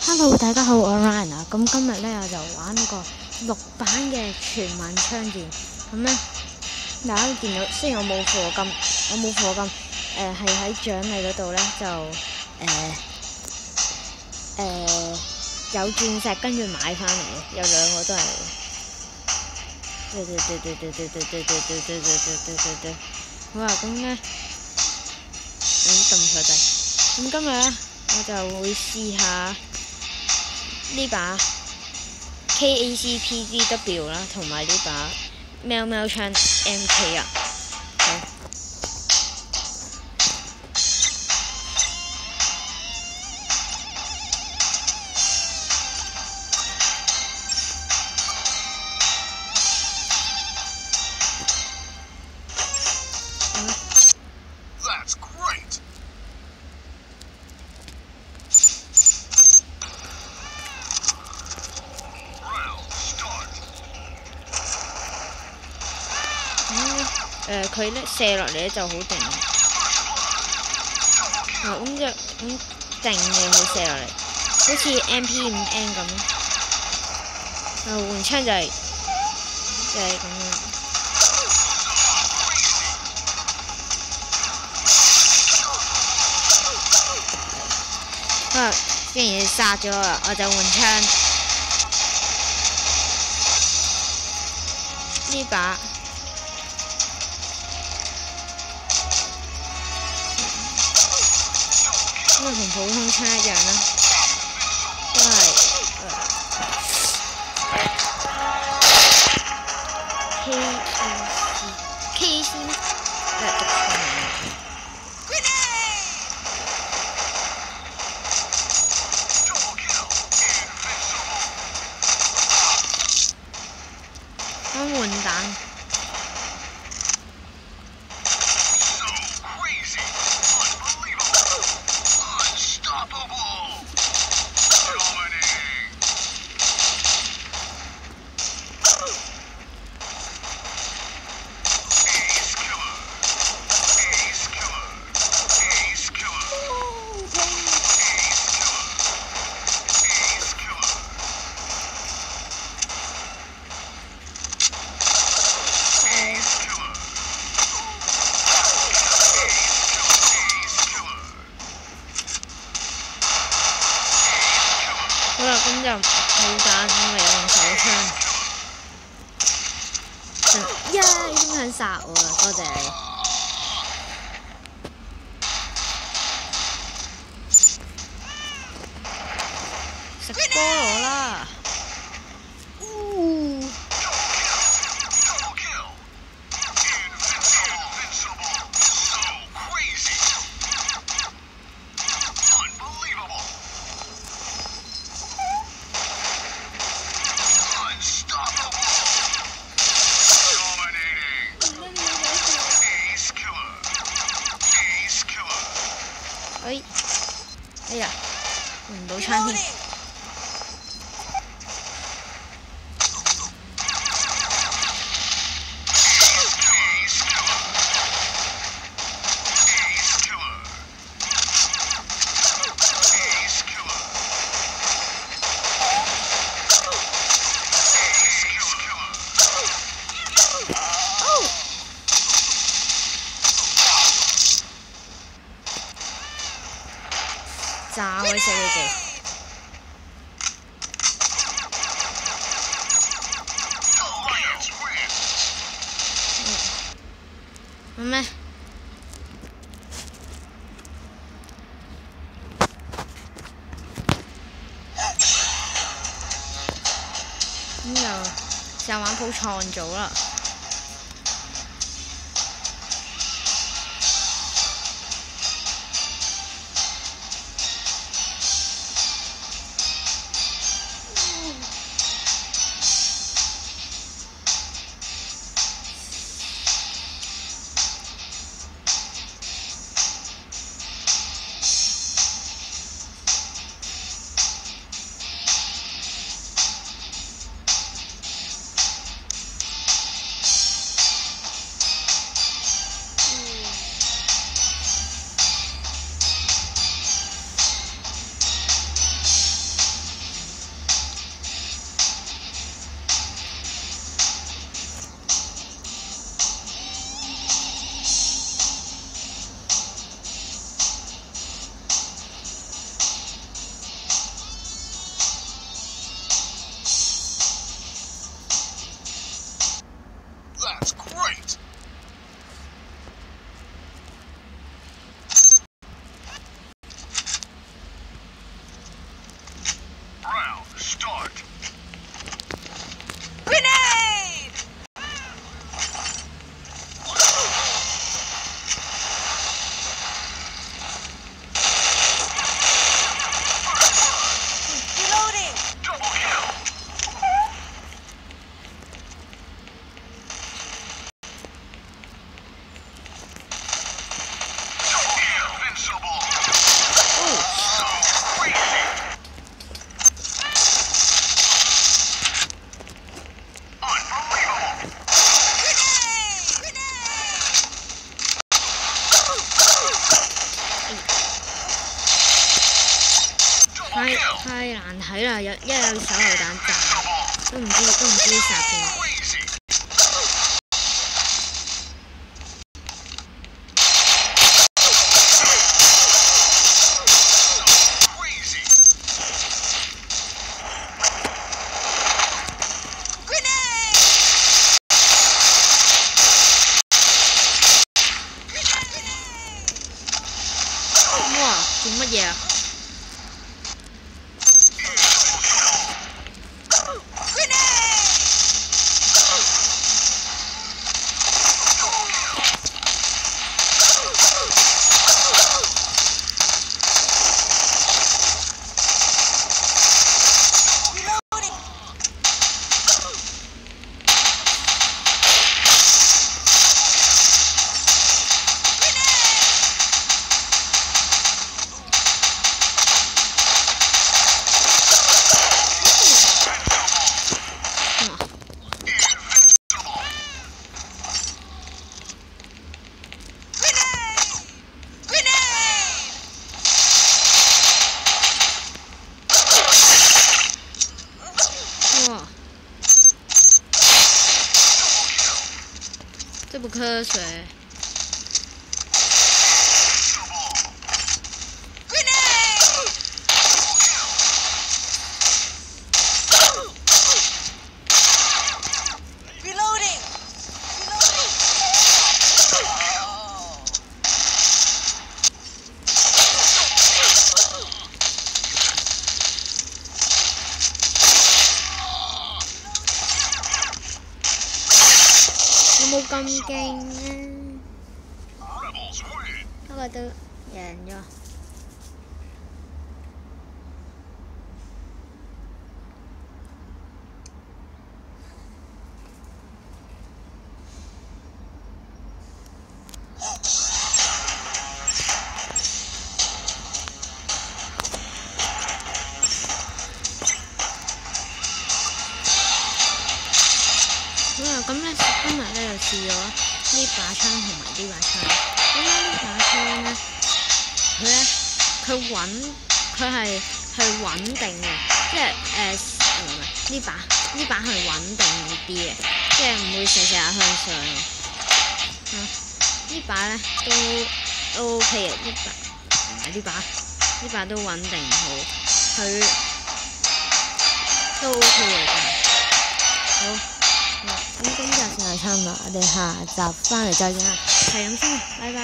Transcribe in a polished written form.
Hello， 大家好，我係 Ryan 啊。咁今日咧我就玩呢個6版嘅全民槍戰。咁咧大家都見到，雖然我冇課金，係喺獎勵嗰度咧就有鑽石跟住買翻嚟嘅，有2個都係。好啊，咁咧撳錯掣。咁今日咧我就會試下呢把 KACPDW 啦，同埋呢把喵喵槍 MK 啊。好。That's great. Round start. 佢咧射落嚟咧就好定。咁就定嘅佢射落嚟，好似 MP5N 咁。換槍就係咁樣。既然殺咗啦，我就換槍。呢把咁啊，同普通槍一樣啦，都係KAC 讀錯名。換彈。好啦，咁就冇彈，咁咪用手槍。已經想殺我啦，多謝你。食菠蘿啦！哎呀，換唔到槍添。炸鬼死你哋！咩？咁就試下玩鋪創組啦。太難睇啦！有手榴彈炸，都唔知殺邊。哇！做乜嘢啊？这不科学。有冇咁勁啊？不過都贏咗。咁咧，今日咧就試咗呢把槍同埋呢把槍。咁咧呢把槍咧，佢係穩定嘅，即係呢把係穩定啲嘅，即係唔會成日向上嘅。呢把咧都 OK 嘅，呢把都穩定好，佢都 OK 嘅。好。咁今集就係差唔多，我哋下集翻嚟再見啦，係咁先，拜拜。